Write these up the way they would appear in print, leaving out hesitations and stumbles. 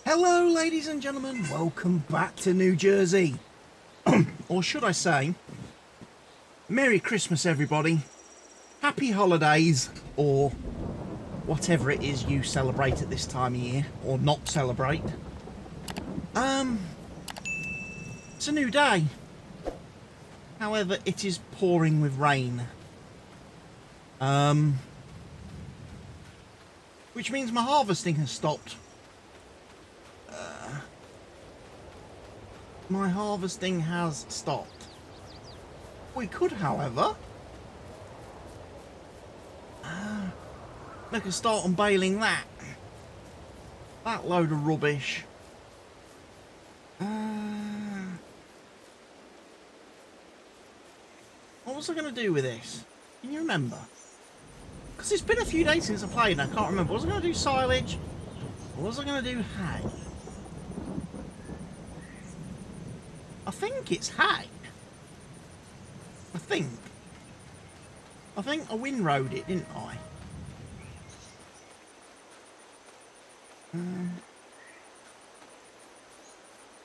Hello ladies and gentlemen, welcome back to New Jersey. Or should I say, Merry Christmas everybody, Happy Holidays, or whatever it is you celebrate at this time of year, or not celebrate. It's a new day. However, it is pouring with rain. Which means my harvesting has stopped. My harvesting has stopped. We could, however, make a start on baling that load of rubbish. What was I going to do with this? Can you remember? Because it's been a few days since I played and I can't remember. Was I going to do silage? Or was I going to do hay? I think it's hay. I think I windrowed it, didn't I?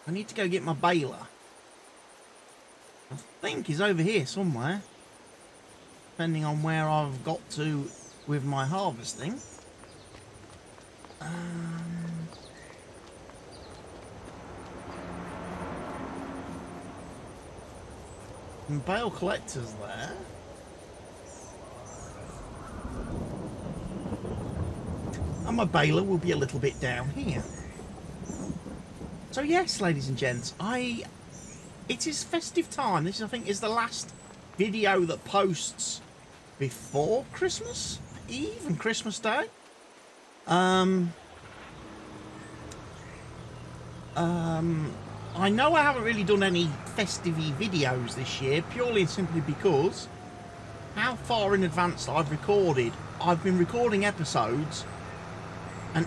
I need to go get my baler. I think he's over here somewhere. Depending on where I've got to with my harvesting. And bale collectors there. And my baler will be a little bit down here. So yes, ladies and gents, it is festive time. This, I think, is the last video that posts before Christmas Eve and Christmas Day. I know I haven't really done any festive-y videos this year, purely and simply because how far in advance I've recorded. I've been recording episodes, and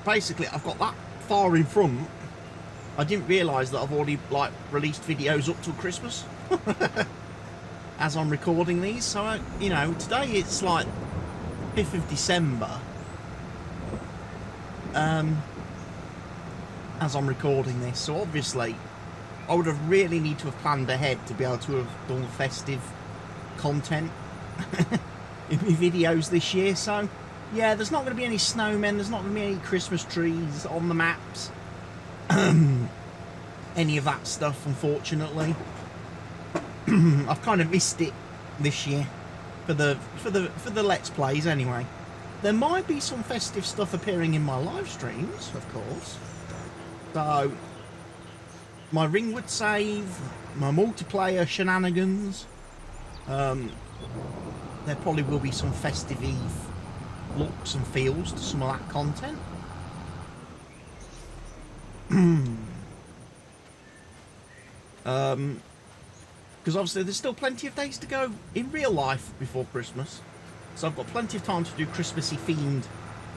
basically I've got that far in front. I didn't realise that I've already released videos up till Christmas as I'm recording these. So you know, today it's like 5th of December. As I'm recording this, so obviously I would have really need to have planned ahead to be able to have done festive content in my videos this year. So yeah, there's not going to be any snowmen, there's not going to be any Christmas trees on the maps, any of that stuff, unfortunately. I've kind of missed it this year for the Let's Plays anyway. There might be some festive stuff appearing in my live streams, of course. So, my ringwood save, my multiplayer shenanigans, there probably will be some festive Eve looks and feels to some of that content. Because obviously there's still plenty of days to go in real life before Christmas. So I've got plenty of time to do Christmassy themed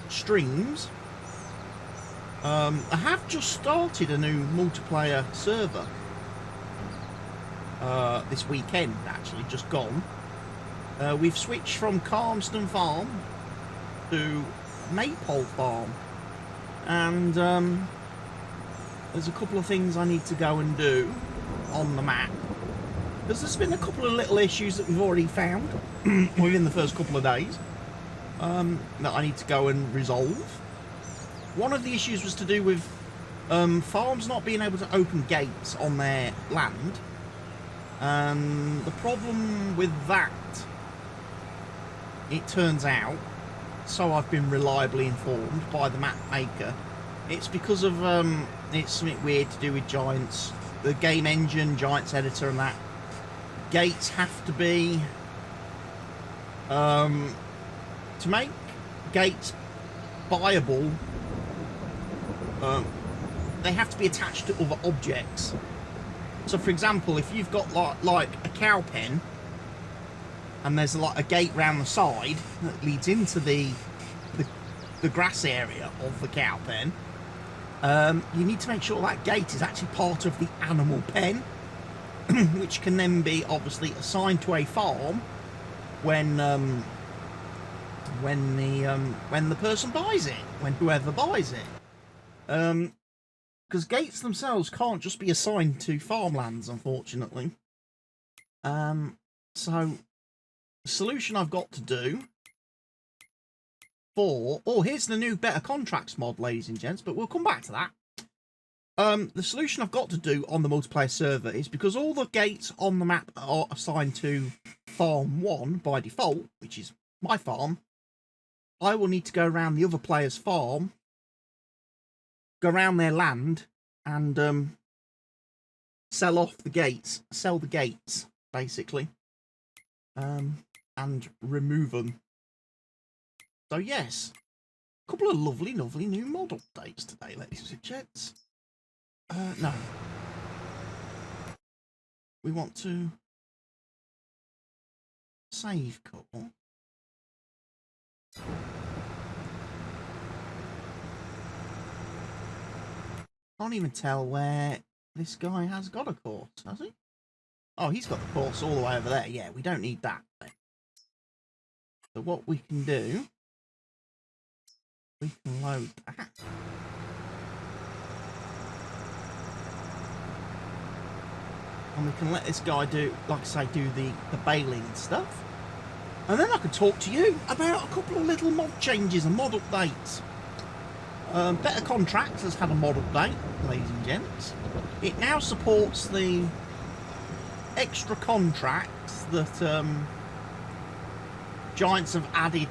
streams. I have just started a new multiplayer server this weekend, actually, just gone. We've switched from Calmston Farm to Maypole Farm, and there's a couple of things I need to go and do on the map, because there's been a couple of little issues that we've already found within the first couple of days that I need to go and resolve. One of the issues was to do with farms not being able to open gates on their land. And the problem with that, it turns out, so I've been reliably informed by the map maker, it's because of it's something weird to do with Giants, the game engine, Giants editor, and that. Gates have to be to make gates buyable. They have to be attached to other objects. So for example, if you've got like a cow pen and there's a gate round the side that leads into the grass area of the cow pen, you need to make sure that gate is actually part of the animal pen, which can then be obviously assigned to a farm when the person buys it, when whoever buys it. Because gates themselves can't just be assigned to farmlands, unfortunately. So the solution I've got to do for... Oh, here's the new Better Contracts mod, ladies and gents, but we'll come back to that. The solution I've got to do on the multiplayer server is, because all the gates on the map are assigned to Farm 1 by default, which is my farm, I will need to go around the other player's farm, go around their land, and sell off the gates, sell the gates, basically, and remove them. So yes, a couple of lovely new mod updates today, ladies and gents. No. We want to save call. Can't even tell where this guy has got a course, has he? Oh, he's got the course all the way over there. Yeah, we don't need that then. So what we can do, we can load that. And we can let this guy do, like I say, do the baling and stuff. And then I can talk to you about a couple of little mod changes and mod updates. Better Contracts has had a mod update, ladies and gents. It now supports the extra contracts that Giants have added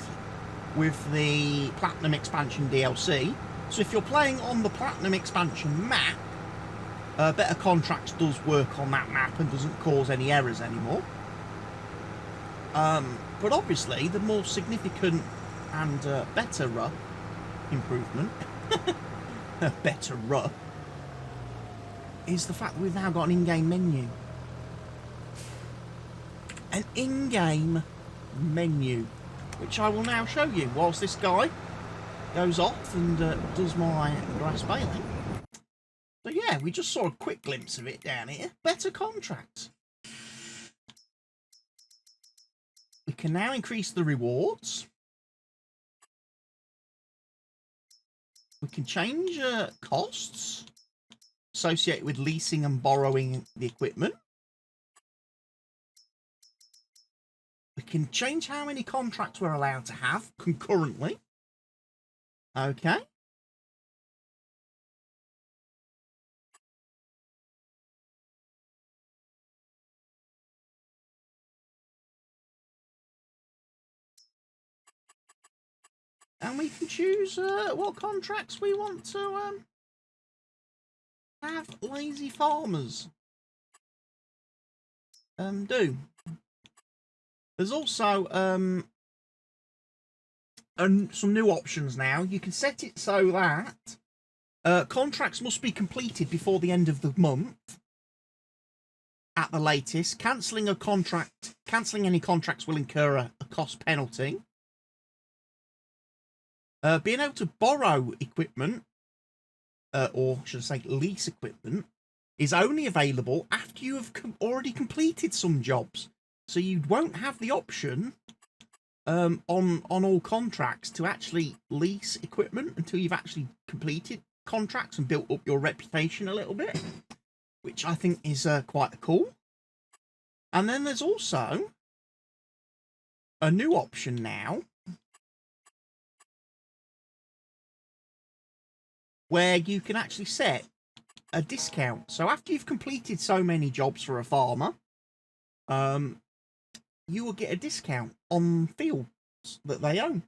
with the Platinum Expansion DLC. So if you're playing on the Platinum Expansion map, Better Contracts does work on that map and doesn't cause any errors anymore. But obviously, the more significant and better improvement, better is the fact that we've now got an in-game menu. An in-game menu, which I will now show you whilst this guy goes off and does my grass baling. So yeah, we just saw a quick glimpse of it down here. Better Contracts. We can now increase the rewards. We can change costs associated with leasing and borrowing the equipment. We can change how many contracts we're allowed to have concurrently. Okay. And we can choose what contracts we want to have lazy farmers do. There's also some new options now. You can set it so that contracts must be completed before the end of the month at the latest. Cancelling any contracts will incur a cost penalty. Being able to borrow equipment, or should I say lease equipment, is only available after you have already completed some jobs. So you won't have the option on all contracts to actually lease equipment until you've actually completed contracts and built up your reputation a little bit, which I think is quite cool. And then there's also a new option now where you can actually set a discount. So after you've completed so many jobs for a farmer, you will get a discount on fields that they own.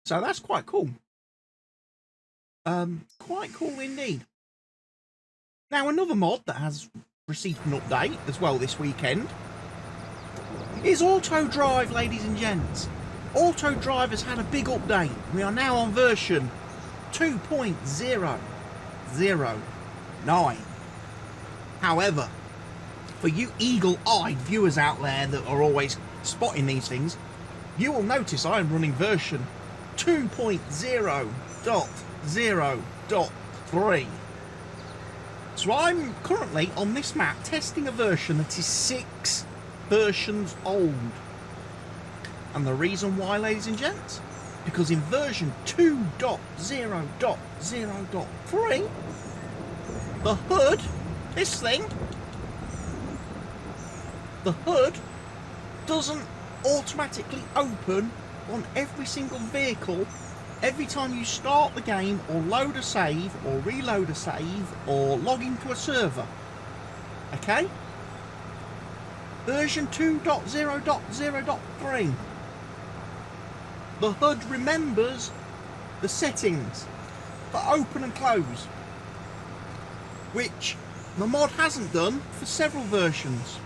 So that's quite cool. Quite cool indeed. Now, another mod that has received an update as well this weekend is Auto Drive, ladies and gents. Auto Drive has had a big update. We are now on version 2.009. However, for you eagle-eyed viewers out there that are always spotting these things, you will notice I am running version 2.0.0.3. So I'm currently on this map testing a version that is 6 versions old. And the reason why, ladies and gents, because in version 2.0.0.3, the hood, this thing, the hood doesn't automatically open on every single vehicle every time you start the game or load a save or reload a save or log into a server. Okay? Version 2.0.0.3. The HUD remembers the settings for open and close, which the mod hasn't done for several versions.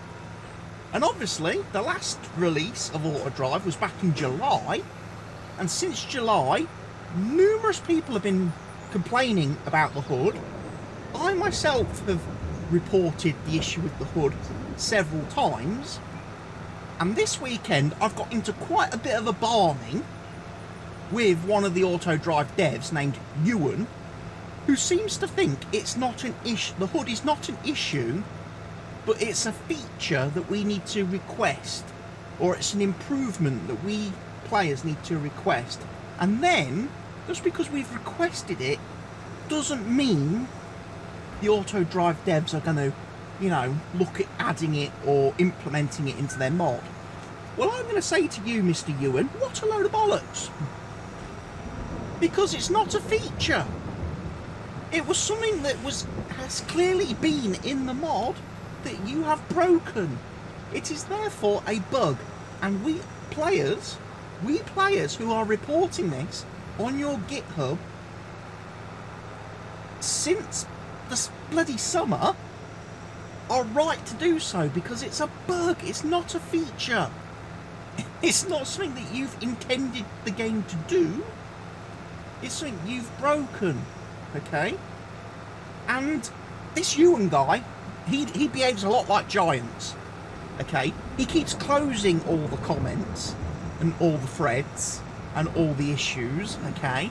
And obviously, the last release of Auto Drive was back in July, and since July, numerous people have been complaining about the HUD. I myself have reported the issue with the HUD several times, and this weekend I've got into quite a bit of a barney with one of the Auto Drive devs named Ewan, who seems to think it's not an issue. The HUD is not an issue, but it's a feature that we need to request, or it's an improvement that we players need to request. And then, just because we've requested it, doesn't mean the Auto Drive devs are going to, you know, look at adding it or implementing it into their mod. Well, I'm going to say to you, Mr. Ewan, what a load of bollocks. Because it's not a feature. It was something that has clearly been in the mod that you have broken. It is therefore a bug, and we players who are reporting this on your GitHub since the bloody summer are right to do so, because it's a bug. It's not a feature. It's not something that you've intended the game to do. It's something you've broken, okay? And this Ewan guy, he behaves a lot like Giants, okay? He keeps closing all the comments and all the threads and all the issues, okay?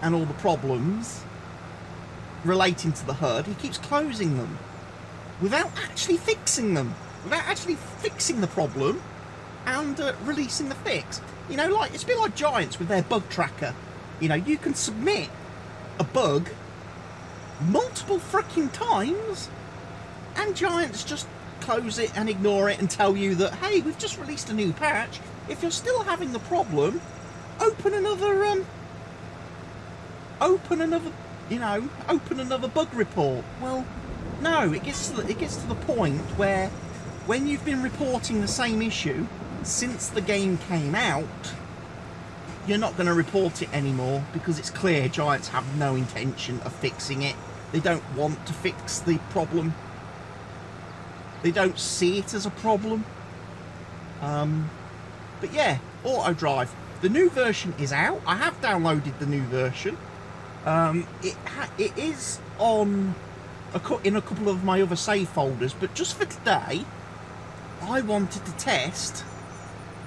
And all the problems relating to the HUD. He keeps closing them without actually fixing them, without actually fixing the problem and releasing the fix. You know, like, it's a bit like Giants with their bug tracker. You know, you can submit a bug multiple freaking times and Giants just close it and ignore it and tell you that, hey, we've just released a new patch. If you're still having the problem, open another bug report. Well, no, it gets to the point where when you've been reporting the same issue since the game came out, you're not going to report it anymore, because it's clear Giants have no intention of fixing it. They don't want to fix the problem. They don't see it as a problem. But yeah, Auto Drive. The new version is out. I have downloaded the new version. It is on in a couple of my other save folders, but just for today, I wanted to test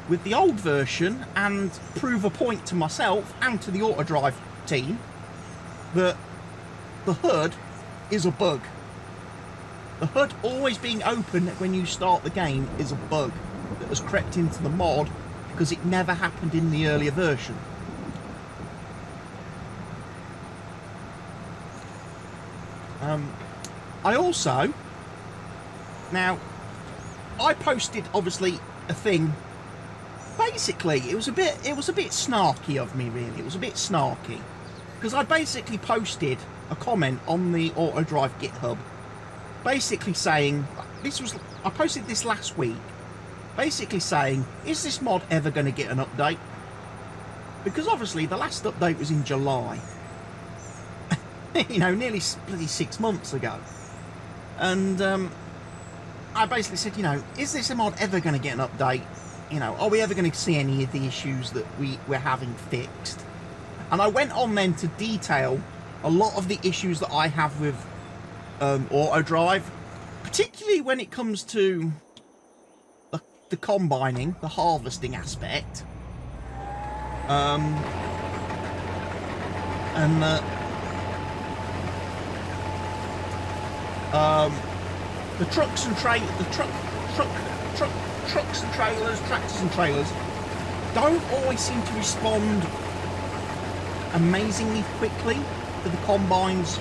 with the old version and prove a point to myself and to the Auto Drive team that the HUD is a bug. The HUD always being open when you start the game is a bug that has crept into the mod because it never happened in the earlier version. I also, now, I posted obviously a thing. Basically, it was a bit snarky of me, really. It was a bit snarky because I basically posted a comment on the Auto Drive GitHub, basically saying I posted this last week, basically saying, is this mod ever going to get an update? Because obviously the last update was in July. You know, nearly bloody 6 months ago. And I basically said, you know, is this mod ever going to get an update? You know, are we ever going to see any of the issues that we're having fixed? And I went on then to detail a lot of the issues that I have with Auto Drive, particularly when it comes to the combining, the harvesting aspect. the trucks and trailers, tractors and trailers don't always seem to respond amazingly quickly to the combine's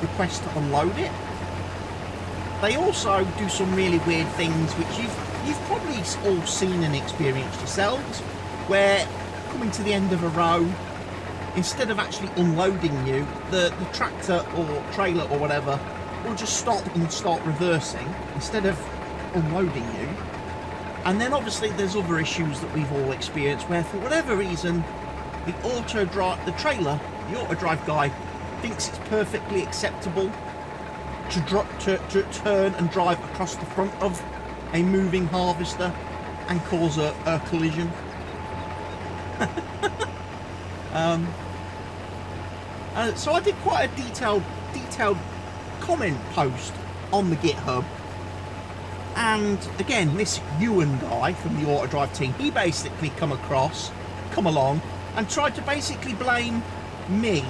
request to unload it. They also do some really weird things which you've probably all seen and experienced yourselves, where coming to the end of a row, instead of actually unloading you, the tractor or trailer or whatever will just stop and start reversing instead of unloading you. And then obviously there's other issues that we've all experienced where for whatever reason the auto drive guy thinks it's perfectly acceptable to turn and drive across the front of a moving harvester and cause a collision. So I did quite a detailed comment post on the GitHub, and again, this Ewan guy from the auto drive team, he basically come along and tried to basically blame me.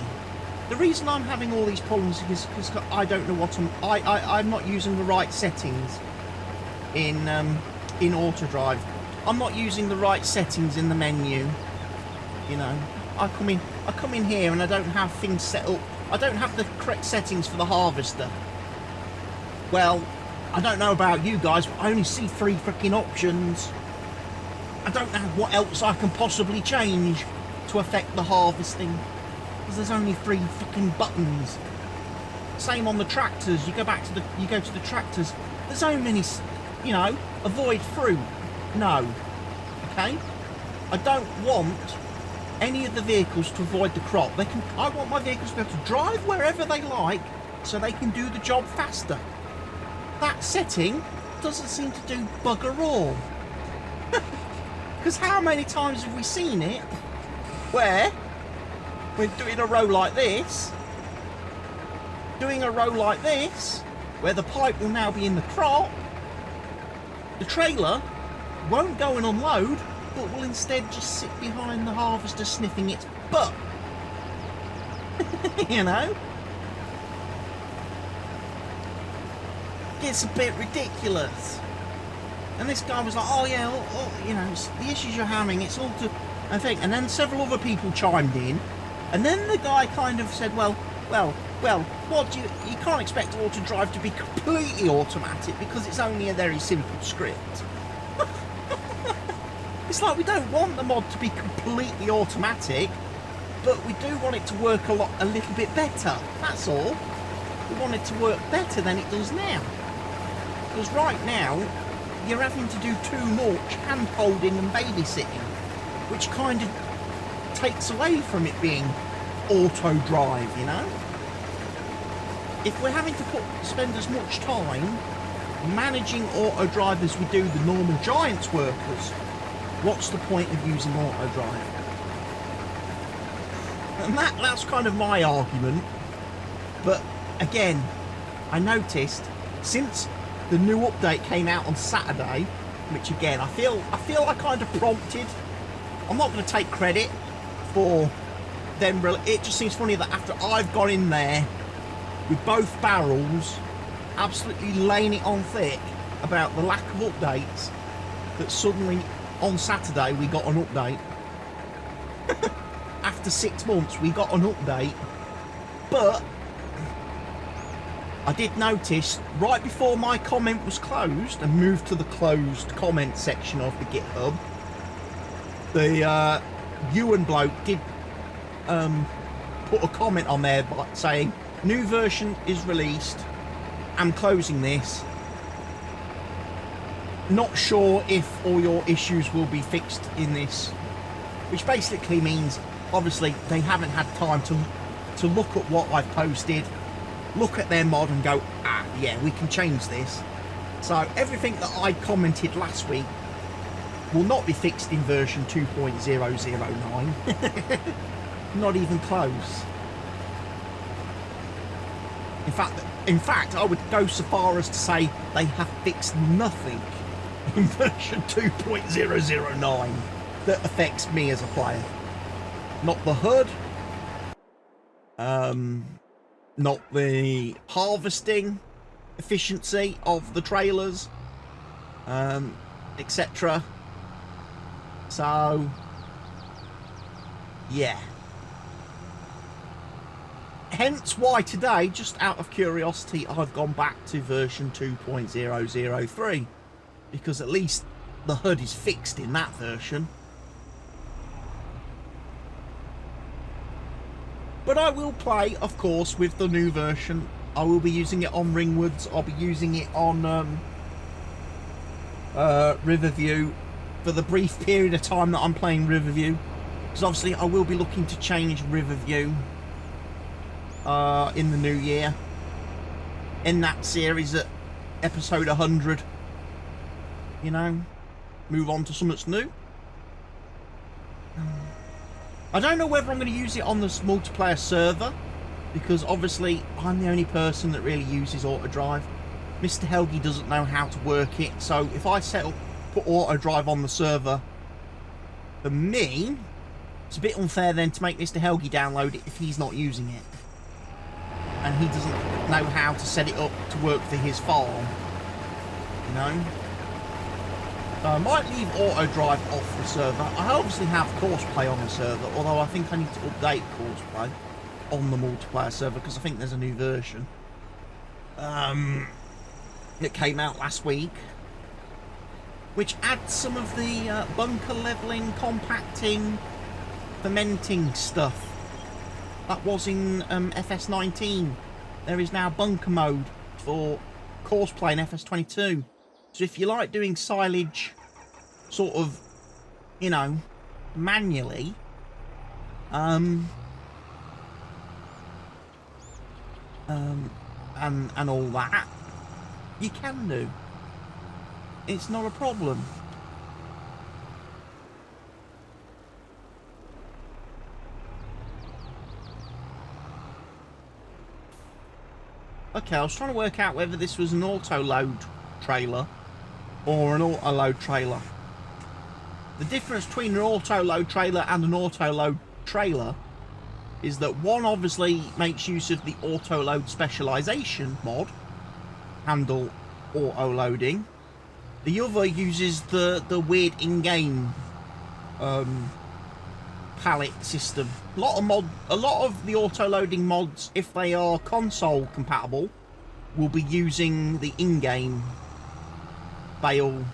The reason I'm having all these problems is because I don't know what I'm not using the right settings in auto drive. I'm not using the right settings in the menu. You know, I come in here and I don't have things set up. I don't have the correct settings for the harvester. Well, I don't know about you guys, but I only see 3 freaking options. I don't know what else I can possibly change to affect the harvesting, because there's only 3 fucking buttons. Same on the tractors. You go to the tractors. There's so many, you know, avoid fruit. No. Okay? I don't want any of the vehicles to avoid the crop. I want my vehicles to be able to drive wherever they like so they can do the job faster. That setting doesn't seem to do bugger all. Because how many times have we seen it where we're doing a row like this, where the pipe will now be in the crop, the trailer won't go and unload, but will instead just sit behind the harvester sniffing its butt. You know? It's a bit ridiculous. And this guy was like, oh yeah, you know, it's the issues you're having, it's all to, I think. And then several other people chimed in, and then the guy kind of said, well, what you can't expect auto drive to be completely automatic because it's only a very simple script. It's like we don't want the mod to be completely automatic, but we do want it to work a little bit better. That's all. We want it to work better than it does now. Because right now, you're having to do too much hand-holding and babysitting, which kind of takes away from it being auto-drive, you know? If we're having to spend as much time managing auto-drive as we do the normal Giants workers, what's the point of using auto-drive? And that's kind of my argument. But again, I noticed since the new update came out on Saturday, which again I feel I kind of prompted. I'm not going to take credit for them. It just seems funny that after I've gone in there with both barrels, absolutely laying it on thick about the lack of updates, that suddenly on Saturday we got an update. After 6 months we got an update, but I did notice right before my comment was closed and moved to the closed comment section of the GitHub, the Ewan bloke did put a comment on there saying, new version is released, I'm closing this, not sure if all your issues will be fixed in this, which basically means obviously they haven't had time to look at what I've posted, look at their mod and go, ah yeah, we can change this. So everything that I commented last week will not be fixed in version 2.009. Not even close. In fact, I would go so far as to say they have fixed nothing in version 2.009 that affects me as a player. Not the HUD, not the harvesting, efficiency of the trailers, etc. So, yeah. Hence why today, just out of curiosity, I've gone back to version 2.003, because at least the HUD is fixed in that version. But I will play, of course, with the new version. I will be using it on Ringwoods. I'll be using it on Riverview for the brief period of time that I'm playing Riverview. Because obviously I will be looking to change Riverview in the new year. In that series at episode 100. You know, move on to something new. I don't know whether I'm going to use it on this multiplayer server, because obviously I'm the only person that really uses auto-drive. Mr. Helgi doesn't know how to work it, so if I put auto-drive on the server, for me, it's a bit unfair then to make Mr. Helgi download it if he's not using it. And he doesn't know how to set it up to work for his farm, you know? So I might leave auto-drive off the server. I obviously have courseplay on the server, although I think I need to update courseplay on the multiplayer server, because I think there's a new version that came out last week, which adds some of the bunker leveling, compacting, fermenting stuff that was in FS19. There is now bunker mode for courseplay in FS22. So if you like doing silage sort of, you know, manually, and all that, you can do. It's not a problem. Okay, I was trying to work out whether this was an auto-load trailer or an auto-load trailer. The difference between an auto-load trailer and an auto-load trailer is that one obviously makes use of the auto-load specialization mod, handle auto-loading. The other uses the weird in-game pallet system. A lot of the auto-loading mods, if they are console compatible, will be using the in-game bale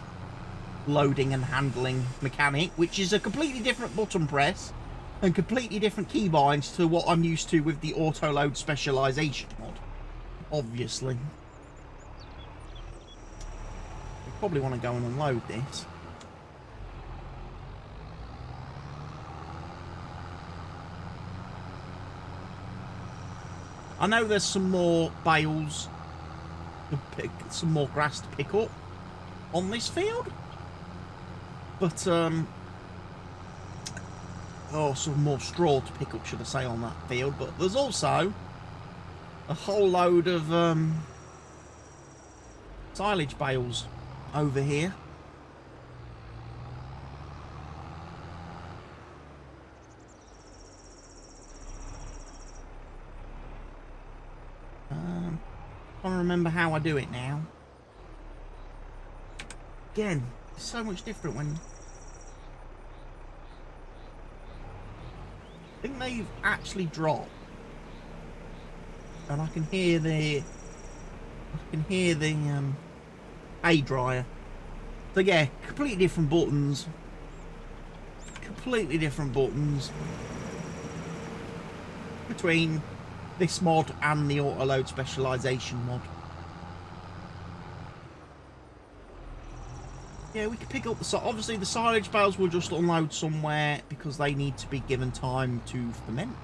loading and handling mechanic, which is a completely different button press and completely different keybinds to what I'm used to with the auto-load specialization mod, obviously. We probably want to go and unload this. I know there's some more bales to pick, some more grass to pick up on this field, but some more straw to pick up, should I say, on that field. But there's also a whole load of silage bales over here. I can't remember how I do it now. Again, it's so much different when... I think they've actually dropped. And I can hear the... hay dryer. So yeah, completely different buttons. Completely different buttons between this mod and the auto-load specialization mod. Yeah, we can pick up the... Obviously, the silage bales will just unload somewhere because they need to be given time to ferment.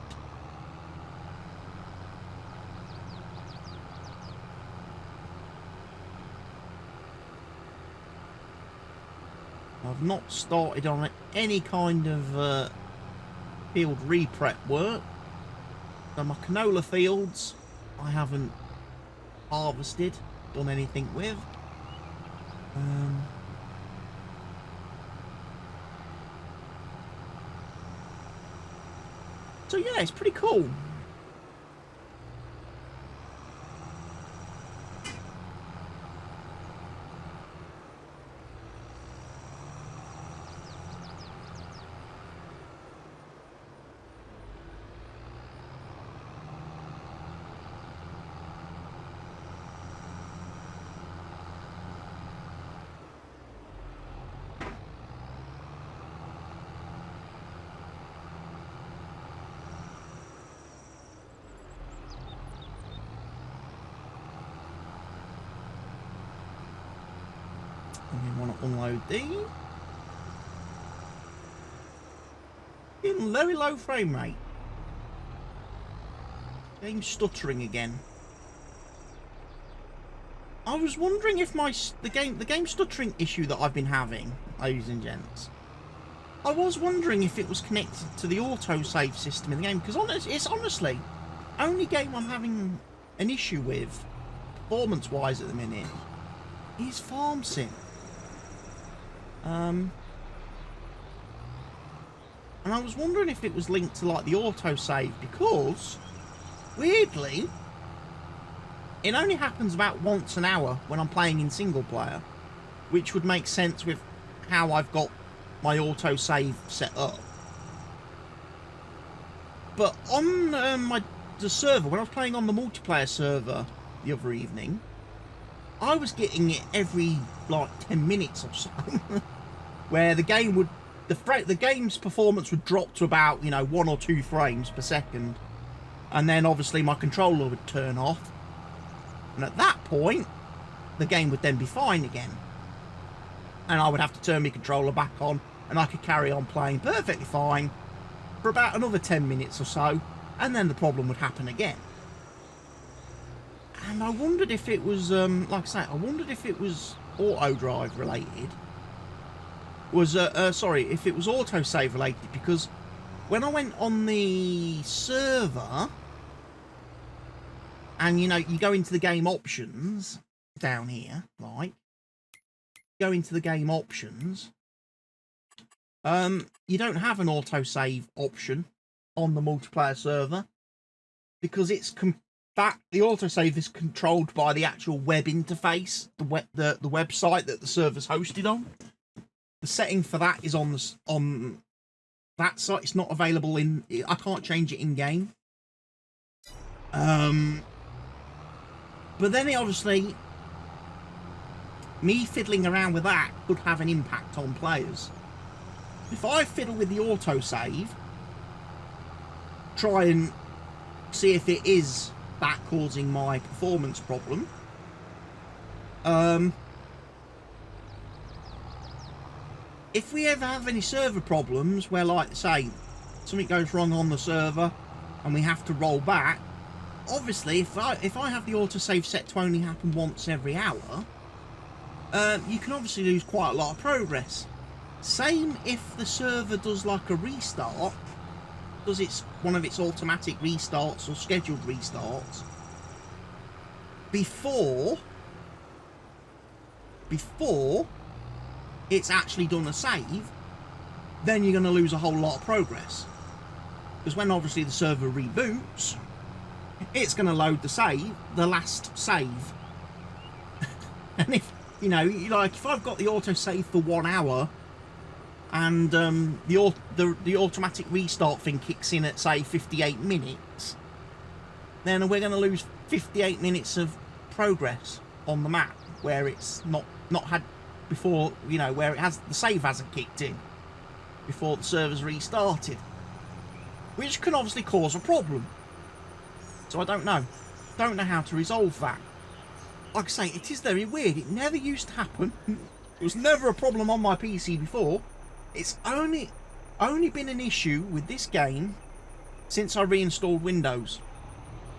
I've not started on any kind of field re-prep work. So my canola fields, I haven't harvested, done anything with. So yeah, it's pretty cool. unload these. In very low frame rate. Game stuttering again. I was wondering if the game stuttering issue that I've been having, ladies and gents, I was wondering if it was connected to the autosave system in the game, because it's honestly only game I'm having an issue with, performance-wise at the minute, is Farm Sim. And I was wondering if it was linked to like the autosave, because weirdly it only happens about once an hour when I'm playing in single player, which would make sense with how I've got my autosave set up. But on the server, when I was playing on the multiplayer server the other evening, I was getting it every like 10 minutes or so, where the game would, the game's performance would drop to about, you know, 1 or 2 frames per second, and then obviously my controller would turn off, and at that point the game would then be fine again, and I would have to turn my controller back on, and I could carry on playing perfectly fine for about another 10 minutes or so, and then the problem would happen again. And I wondered if it was, like I say, I wondered if it was auto drive related. Sorry, if it was autosave related, because when I went on the server, and you know, you go into the game options down here, like, go into the game options, you don't have an autosave option on the multiplayer server, because it's the autosave is controlled by the actual web interface, the website that the server's hosted on. The setting for that is on that site. It's not available in. I can't change it in game. But then it obviously, me fiddling around with that could have an impact on players. If I fiddle with the autosave, try and see if it is that causing my performance problem. If we ever have any server problems where, like, say, something goes wrong on the server and we have to roll back, obviously, if I have the autosave set to only happen once every hour, you can obviously lose quite a lot of progress. Same if the server does like a restart, does one of its automatic restarts or scheduled restarts before it's actually done a save, then you're going to lose a whole lot of progress. Because when obviously the server reboots, it's going to load the last save. And if, you know, like if I've got the autosave for 1 hour, and the automatic restart thing kicks in at, say, 58 minutes, then we're going to lose 58 minutes of progress on the map, where it's not had before, you know, where the save hasn't kicked in before the server's restarted, which can obviously cause a problem. So I don't know how to resolve that. Like I say, it is very weird. It never used to happen. It was never a problem on my PC before. It's only been an issue with this game since I reinstalled Windows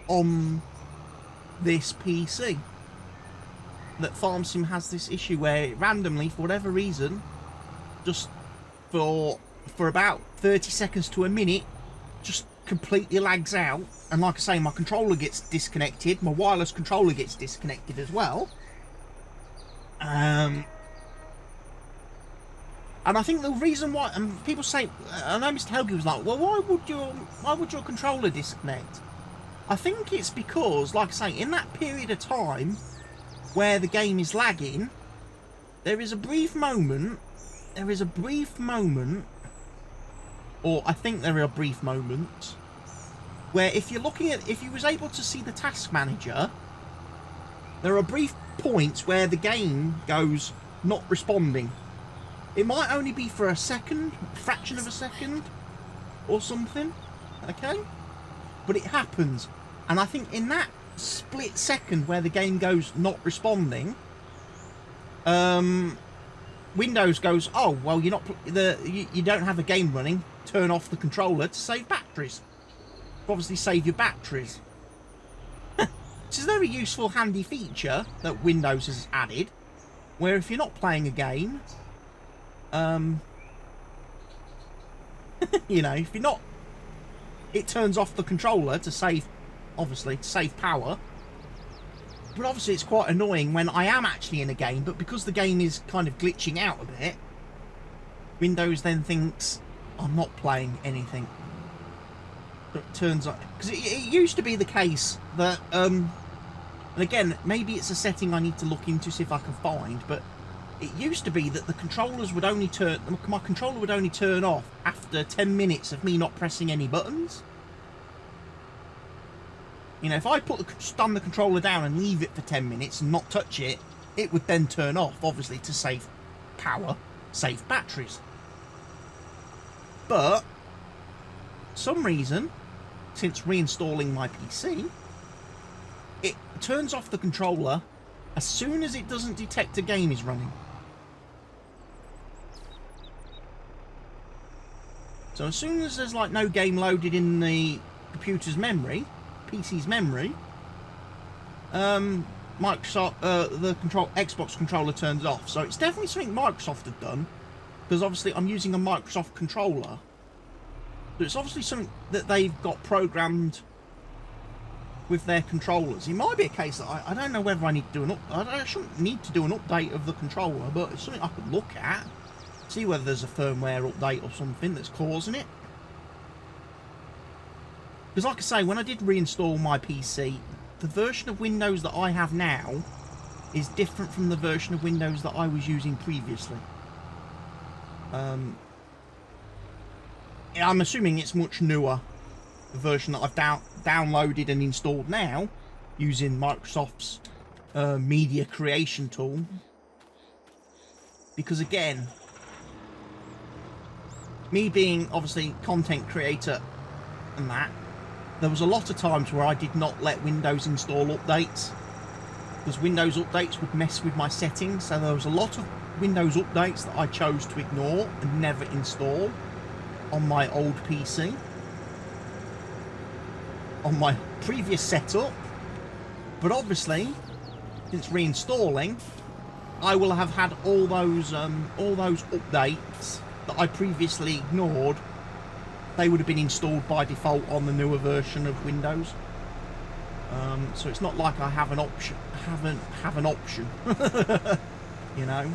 on this PC. That FarmSim has this issue where it randomly, for whatever reason, just for about 30 seconds to a minute, just completely lags out. And like I say, my controller gets disconnected, my wireless controller gets disconnected as well. And I think the reason why, and people say, I know Mr. Helgi was like, well, why would your controller disconnect? I think it's because, like I say, in that period of time where the game is lagging, there is a brief moment, or I think there are brief moments, where if you was able to see the task manager, there are brief points where the game goes not responding. It might only be for a second, a fraction of a second, or something, okay? But it happens, and I think in that split second where the game goes not responding, Windows goes, oh well, you're not you don't have a game running. Turn off the controller to save batteries. Obviously, save your batteries. It's a very useful, handy feature that Windows has added, where if you're not playing a game, you know, if you're not, it turns off the controller to save, obviously, to save power. But obviously it's quite annoying when I am actually in a game, but because the game is kind of glitching out a bit, Windows then thinks I'm not playing anything. But it turns out, because it used to be the case that, and again, maybe it's a setting I need to look into, see if I can find, but it used to be that the controllers would only turn, my controller would only turn off after 10 minutes of me not pressing any buttons. You know, if I stand the controller down and leave it for 10 minutes and not touch it, it would then turn off, obviously, to save power, save batteries. But, for some reason, since reinstalling my PC, it turns off the controller as soon as it doesn't detect a game is running. So as soon as there's like no game loaded in the computer's memory, PC's memory, Microsoft, the Xbox controller turns off. So it's definitely something Microsoft have done, because obviously I'm using a Microsoft controller. So it's obviously something that they've got programmed with their controllers. It might be a case that I don't know whether I need to do I shouldn't need to do an update of the controller, but it's something I could look at, see whether there's a firmware update or something that's causing it. Because like I say, when I did reinstall my PC, the version of Windows that I have now is different from the version of Windows that I was using previously. I'm assuming it's much newer. The version that I've downloaded and installed now, using Microsoft's media creation tool. Because again, me being obviously content creator and that, there was a lot of times where I did not let Windows install updates, because Windows updates would mess with my settings. So there was a lot of Windows updates that I chose to ignore and never install on my old PC, on my previous setup. But obviously, since reinstalling, I will have had all those updates that I previously ignored. They would have been installed by default on the newer version of Windows. So it's not like I have an option. Have an option, you know.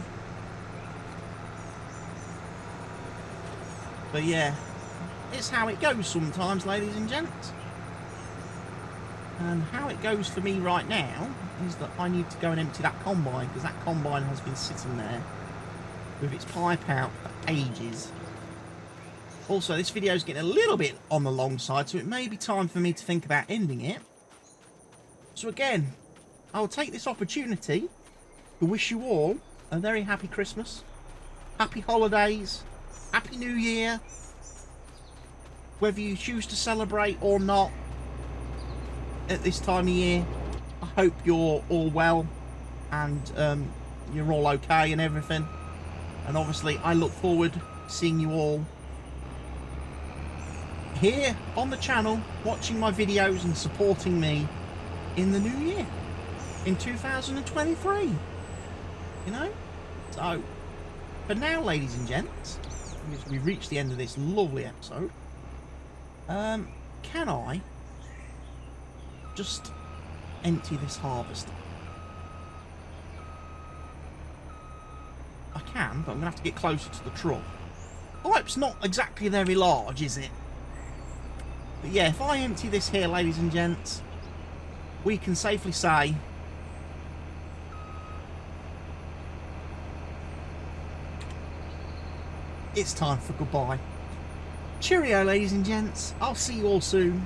But yeah, it's how it goes sometimes, ladies and gents. And how it goes for me right now is that I need to go and empty that combine, because that combine has been sitting there with its pipe out for ages. Also, this video is getting a little bit on the long side, so it may be time for me to think about ending it. So again, I will take this opportunity to wish you all a very happy Christmas, happy holidays, happy New Year. Whether you choose to celebrate or not at this time of year, I hope you're all well and you're all okay and everything. And obviously, I look forward to seeing you all here on the channel, watching my videos and supporting me in the new year, in 2023, you know. So for now, ladies and gents, as we've reached the end of this lovely episode, can I just empty this harvester? I can, but I'm gonna have to get closer to the truck. The pipe's not exactly very large, is it? But yeah, if I empty this here, ladies and gents, we can safely say it's time for goodbye. Cheerio, ladies and gents. I'll see you all soon.